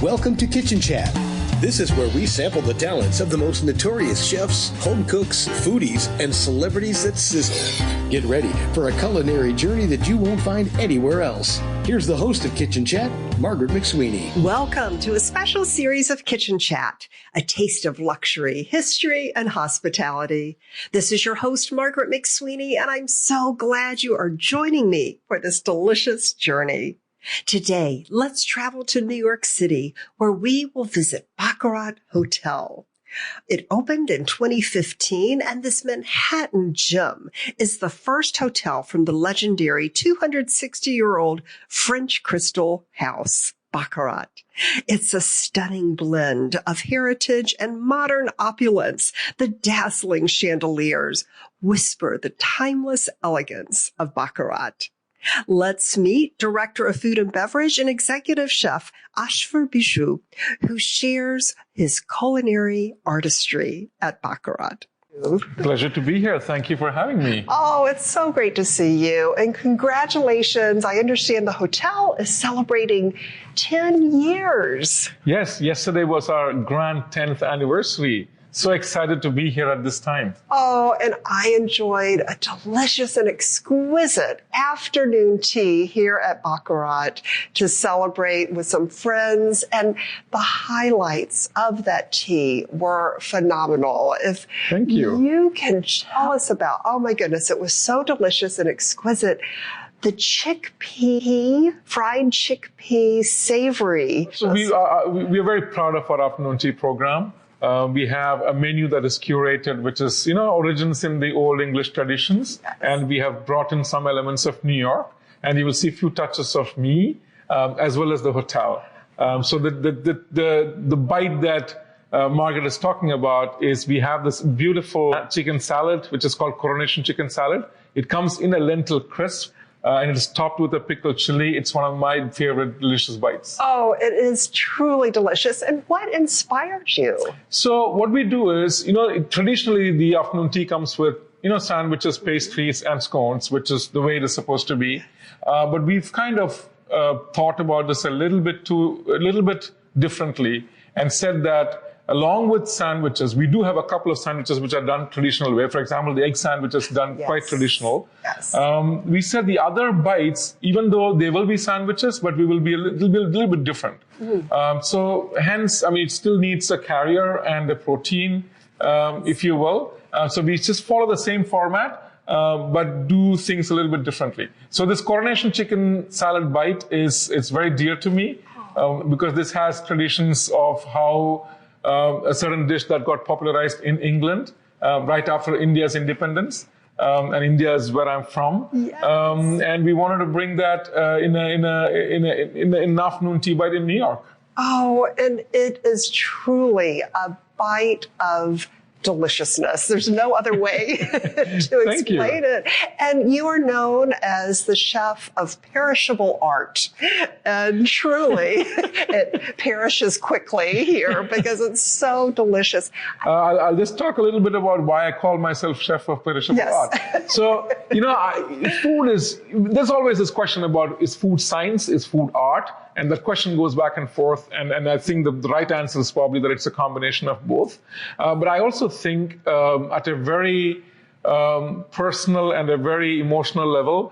Welcome to Kitchen Chat. This is where we sample the talents of the most notorious chefs, home cooks, foodies, and celebrities that sizzle. Get ready for a culinary journey that you won't find anywhere else. Here's the host of Kitchen Chat, Margaret McSweeney. Welcome to a special series of Kitchen Chat, a taste of luxury, history, and hospitality. This is your host, Margaret McSweeney, and I'm so glad you are joining me for this delicious journey. Today, let's travel to New York City, where we will visit Baccarat Hotel. It opened in 2015, and this Manhattan gem is the first hotel from the legendary 260-year-old French crystal house, Baccarat. It's a stunning blend of heritage and modern opulence. The dazzling chandeliers whisper the timeless elegance of Baccarat. Let's meet Director of Food and Beverage and Executive Chef Chef Biju, who shares his culinary artistry at Baccarat. Pleasure to be here. Thank you for having me. Oh, it's so great to see you. And congratulations. I understand the hotel is celebrating 10 years. Yes, yesterday was our grand 10th anniversary. So excited to be here at this time. Oh, and I enjoyed a delicious and exquisite afternoon tea here at Baccarat to celebrate with some friends. And the highlights of that tea were phenomenal. Thank you. You can tell us about, oh my goodness, it was so delicious and exquisite. The fried chickpea savory. So we are very proud of our afternoon tea program. We have a menu that is curated, which is, origins in the old English traditions. Yes. And we have brought in some elements of New York. And you will see a few touches of me, as well as the hotel. So the bite that Margaret is talking about is we have this beautiful chicken salad, which is called Coronation Chicken Salad. It comes in a lentil crisp. And it is topped with a pickled chili. It's one of my favorite delicious bites. Oh, it is truly delicious. And what inspired you? So what we do is, traditionally the afternoon tea comes with, sandwiches, pastries, and scones, which is the way it is supposed to be. But we've kind of thought about this a little bit differently and said that along with sandwiches, we do have a couple of sandwiches which are done traditional way. For example, the egg sandwich is done quite traditional. Yes. We said the other bites, even though they will be sandwiches, but we will be a little bit different. Mm. So hence, it still needs a carrier and a protein, if you will. So we just follow the same format, but do things a little bit differently. So this Coronation Chicken Salad bite it's very dear to me, because this has traditions of how a certain dish that got popularized in England right after India's independence, and India is where I'm from. Yes. And we wanted to bring that in an afternoon tea bite in New York. Oh, and it is truly a bite of deliciousness. There's no other way to explain it. And you are known as the chef of perishable art. And truly, it perishes quickly here because it's so delicious. I'll just talk a little bit about why I call myself chef of perishable art. So, food is, there's always this question about, is food science, is food art? And that question goes back and forth. And I think the right answer is probably that it's a combination of both. But I also think at a very personal and a very emotional level,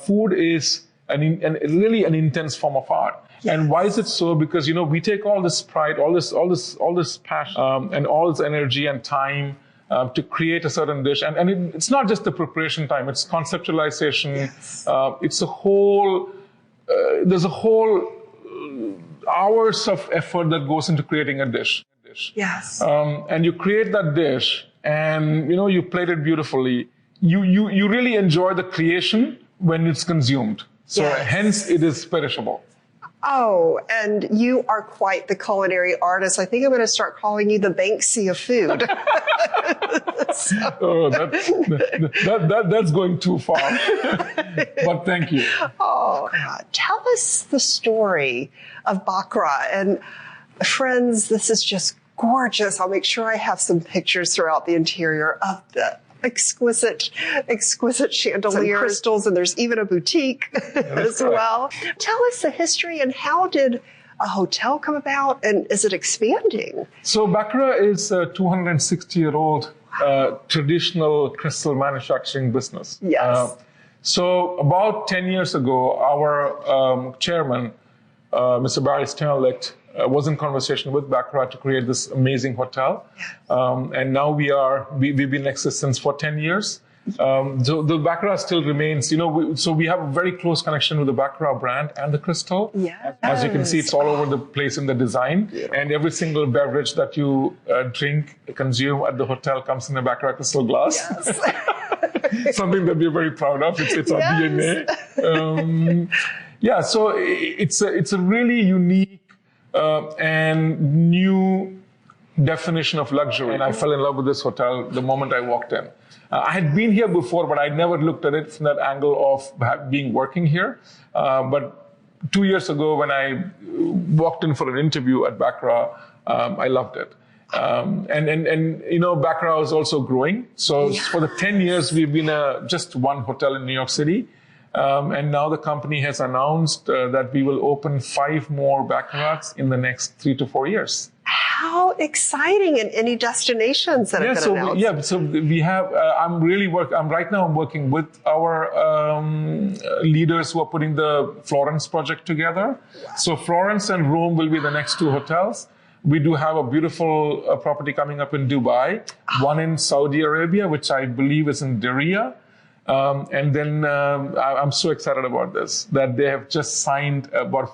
food is really an intense form of art. Yes. And why is it so? Because, we take all this pride, all this passion, and all this energy and time to create a certain dish. And it's not just the preparation time, it's conceptualization. Yes. It's a whole, there's a whole hours of effort that goes into creating a dish. Yes. And you create that dish and, you plate it beautifully. You really enjoy the creation when it's consumed. So hence it is perishable. Oh, and you are quite the culinary artist. I think I'm going to start calling you the Banksy of food. Oh, that's going too far. But thank you. Oh, God. Tell us the story of Baccarat. And friends, this is just gorgeous. I'll make sure I have some pictures throughout the interior of the exquisite chandeliers and crystals, and there's even a boutique as well. Tell us the history and how did a hotel come about, and is it expanding? So Baccarat is a 260-year-old traditional crystal manufacturing business. Yes. So about 10 years ago, our chairman, Mr. Barry Sternlicht, was in conversation with Baccarat to create this amazing hotel. And now we've been in existence for 10 years. So the Baccarat still remains, so we have a very close connection with the Baccarat brand and the crystal. Yes. As you can see, it's all over the place in the design. And every single beverage that you drink, consume at the hotel comes in a Baccarat crystal glass. Yes. Something that we're very proud of. It's our DNA. So it's a really unique and new definition of luxury. And I fell in love with this hotel the moment I walked in. I had been here before, but I never looked at it from that angle of being working here. But 2 years ago, when I walked in for an interview at Baccarat, I loved it. Baccarat is also growing. So for the 10 years, we've been just one hotel in New York City. And now the company has announced that we will open 5 more Baccarats in the next 3 to 4 years. How exciting! And any destinations that have been announced? So we have. I'm right now. I'm working with our leaders who are putting the Florence project together. Wow. So Florence and Rome will be the next 2 hotels. We do have a beautiful property coming up in Dubai, one in Saudi Arabia, which I believe is in Diriyah. And then I'm so excited about this, that they have just signed about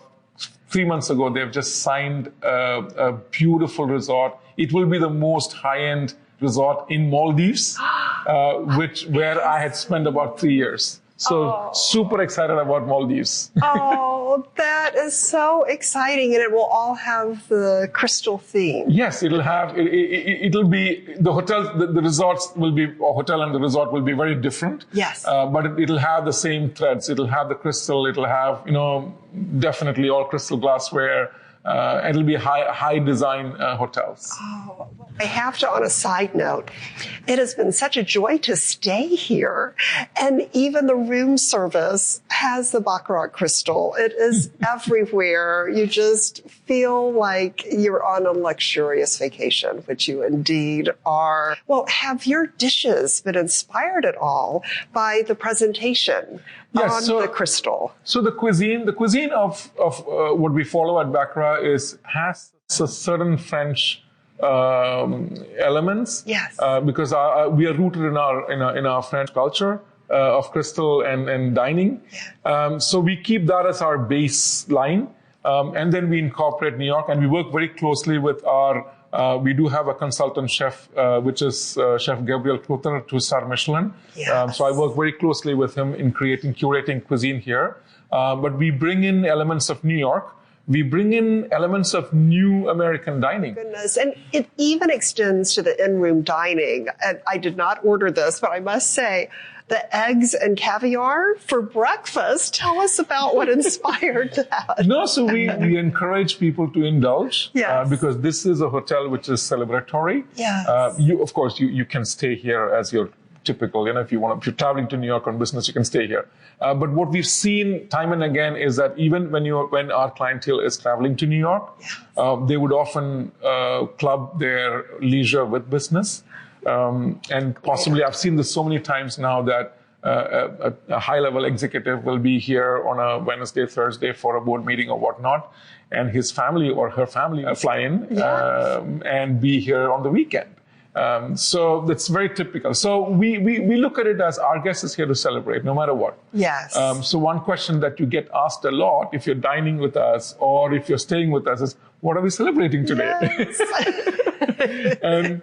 3 months ago, they've just signed a beautiful resort. It will be the most high-end resort in Maldives, where I had spent about 3 years. So super excited about Maldives. Oh, that is so exciting. And it will all have the crystal theme. Yes, it'll be, the hotels, the resorts will be, a hotel and the resort will be very different. Yes. But it'll have the same threads. It'll have the crystal. It'll have, definitely all crystal glassware. It'll be high design hotels. Oh, I have to, on a side note, it has been such a joy to stay here. And even the room service has the Baccarat crystal. It is everywhere. You just feel like you're on a luxurious vacation, which you indeed are. Well, have your dishes been inspired at all by the presentation on the crystal? So the cuisine of what we follow at Baccarat has a certain French elements. Yes. Because we are rooted in our French culture of crystal and dining. So we keep that as our baseline, and then we incorporate New York, and we work very closely with our. We do have a consultant chef, which is Chef Gabriel Clouther, 2-star Michelin. Yes. So I work very closely with him in curating cuisine here. But we bring in elements of New York. We bring in elements of new American dining. Goodness. And it even extends to the in-room dining. And I did not order this, but I must say, the eggs and caviar for breakfast. Tell us about what inspired that. No, so we encourage people to indulge. Yes. Because this is a hotel which is celebratory. Yes. Of course, you can stay here as your typical, if you're traveling to New York on business, you can stay here. But what we've seen time and again is that even when our clientele is traveling to New York, they would often club their leisure with business. And possibly, I've seen this so many times now that a high-level executive will be here on a Wednesday, Thursday for a board meeting or whatnot, and his family or her family fly in and be here on the weekend. So that's very typical. So we look at it as our guest is here to celebrate, no matter what. Yes. So one question that you get asked a lot if you're dining with us or if you're staying with us is, what are we celebrating today? Yes. And,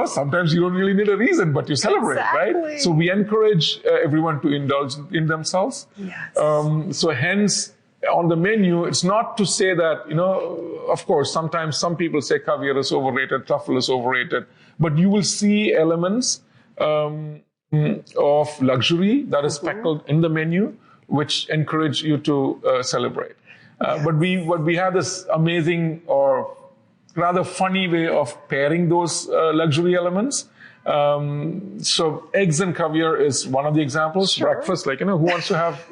sometimes you don't really need a reason, but you celebrate, right? So we encourage everyone to indulge in themselves. Yes. So hence, on the menu, it's not to say that, of course, sometimes some people say caviar is overrated, truffle is overrated, but you will see elements of luxury that is speckled in the menu, which encourage you to celebrate. But we have this amazing or rather funny way of pairing those luxury elements. So eggs and caviar is one of the examples. Sure. Breakfast, like, who wants to have,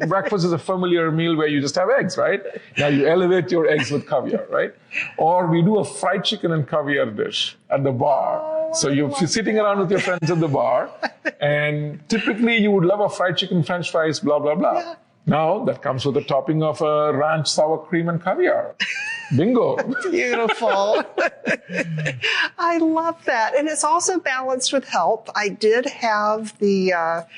breakfast is a familiar meal where you just have eggs, right? Now you elevate your eggs with caviar, right? Or we do a fried chicken and caviar dish at the bar. So you're sitting around with your friends at the bar, and typically you would love a fried chicken, French fries, blah, blah, blah. Yeah. Now that comes with a topping of ranch sour cream and caviar. Bingo. Beautiful. I love that. And it's also balanced with health. I did have the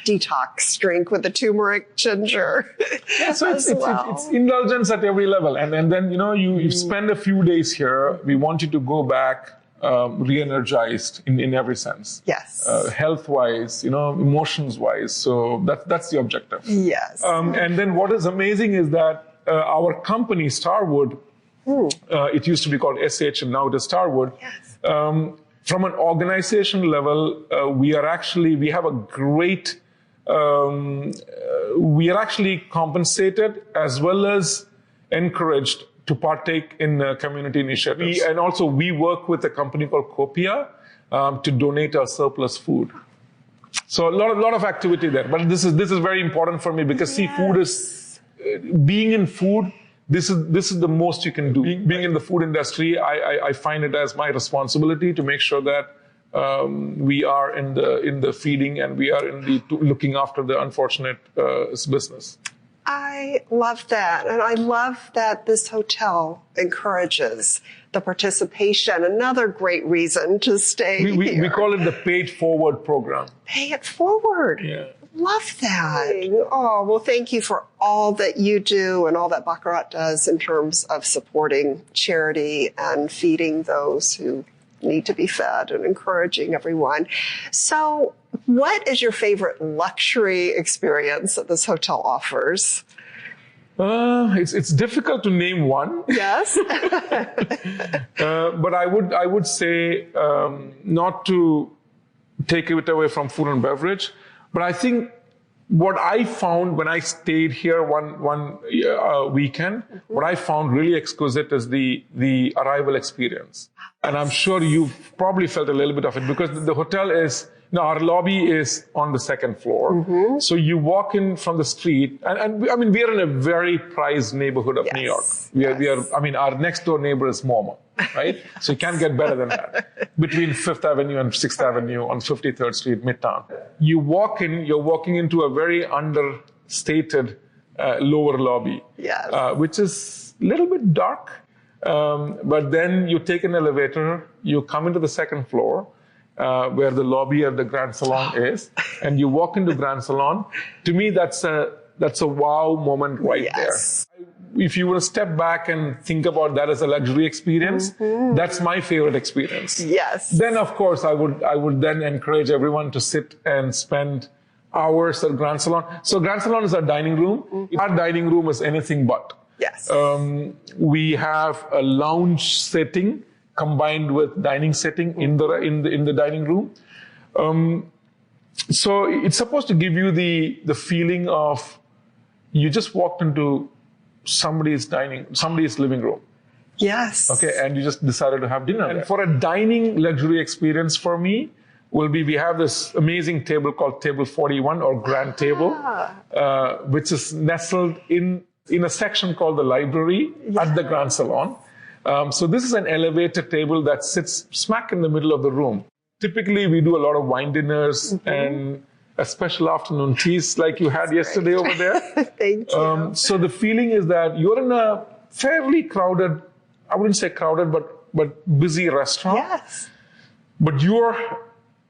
detox drink with the turmeric ginger. Yeah, so it's indulgence at every level. And then, you spend a few days here. We want you to go back re-energized in every sense. Yes. Health-wise, emotions-wise. So that's the objective. Yes. And then what is amazing is that our company, Starwood, it used to be called SH and now it is Starwood. Yes. From an organization level, we are actually compensated as well as encouraged to partake in community initiatives. And also we work with a company called Copia to donate our surplus food. So a lot of activity there. But this is very important for me because food is, being in food, this is the most you can do. Being in the food industry, I find it as my responsibility to make sure that we are in the feeding and we are in the looking after the unfortunate business. I love that. And I love that this hotel encourages the participation. Another great reason to stay here. We call it the Pay It Forward program. Pay it forward. Yeah. Love that. Oh, well, thank you for all that you do and all that Baccarat does in terms of supporting charity and feeding those who need to be fed and encouraging everyone. So what is your favorite luxury experience that this hotel offers? It's difficult to name one. Yes. But I would say not to take it away from food and beverage, but I think what I found when I stayed here one weekend, what I found really exquisite is the arrival experience. And I'm sure you've probably felt a little bit of it because the hotel is, our lobby is on the second floor. Mm-hmm. So you walk in from the street, and I mean, we are in a very prized neighborhood of New York. Our next door neighbor is MoMA, right? So you can't get better than that. Between 5th Avenue and 6th Avenue on 53rd Street, Midtown. You're walking into a very understated lower lobby, which is a little bit dark. But then you take an elevator, you come into the second floor, where the lobby of the Grand Salon is, and you walk into Grand Salon. To me, that's a wow moment right there. If you were to step back and think about that as a luxury experience, that's my favorite experience. Yes. Then, of course, I would then encourage everyone to sit and spend hours at Grand Salon. So Grand Salon is our dining room. Our dining room is anything but. Yes. We have a lounge setting combined with dining setting in the dining room. So it's supposed to give you the feeling of you just walked into somebody's living room. Yes. Okay, and you just decided to have dinner. And for a dining luxury experience for me, we have this amazing table called Table 41 or Grand Table, which is nestled in a section called the library at the Grand Salon. So this is an elevated table that sits smack in the middle of the room. Typically, we do a lot of wine dinners and a special afternoon teas like you had yesterday over there. Thank you. So the feeling is that you're in a fairly crowded, I wouldn't say crowded, but busy restaurant. Yes. But you're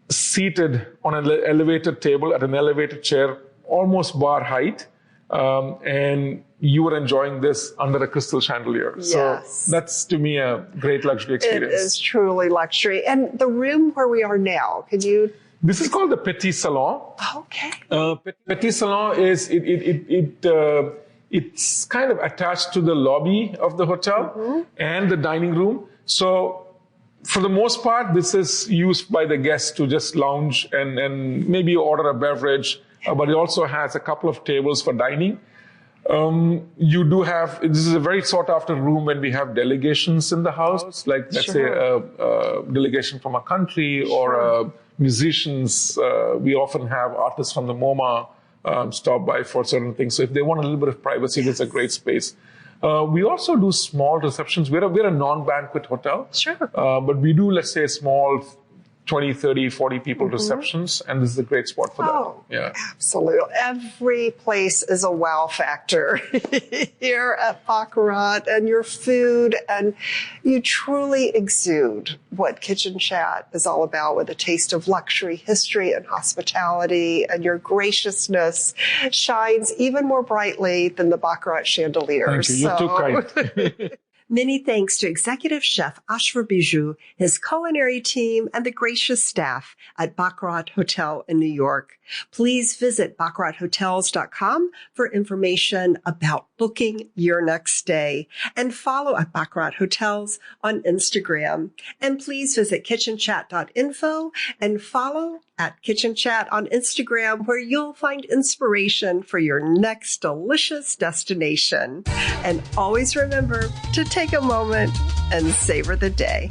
seated on an elevated table at an elevated chair, almost bar height. And you were enjoying this under a crystal chandelier. Yes. So that's, to me, a great luxury experience. It is truly luxury. And the room where we are now, could you? This is called the Petit Salon. Okay. Petit Salon is, it's kind of attached to the lobby of the hotel and the dining room. So for the most part, this is used by the guests to just lounge and maybe order a beverage. But it also has a couple of tables for dining. You do have, this is a very sought after room when we have delegations in the house, like let's say a delegation from a country or a musicians. We often have artists from the MoMA stop by for certain things. So if they want a little bit of privacy, it's a great space. We also do small receptions. We're a non-banquet hotel. Sure. But we do, let's say, small 20, 30, 40 people receptions, and this is a great spot for that. Yeah, absolutely. Every place is a wow factor here at Baccarat, and your food, and you truly exude what Kitchen Chat is all about, with a taste of luxury, history, and hospitality, and your graciousness shines even more brightly than the Baccarat chandelier. Thank you. You're too kind. Many thanks to Executive Chef Chef Biju, his culinary team, and the gracious staff at Baccarat Hotel in New York. Please visit baccarathotels.com for information about booking your next stay, and follow at Baccarat Hotels on Instagram. And please visit kitchenchat.info and follow at Kitchen Chat on Instagram, where you'll find inspiration for your next delicious destination. And always remember to take a moment and savor the day.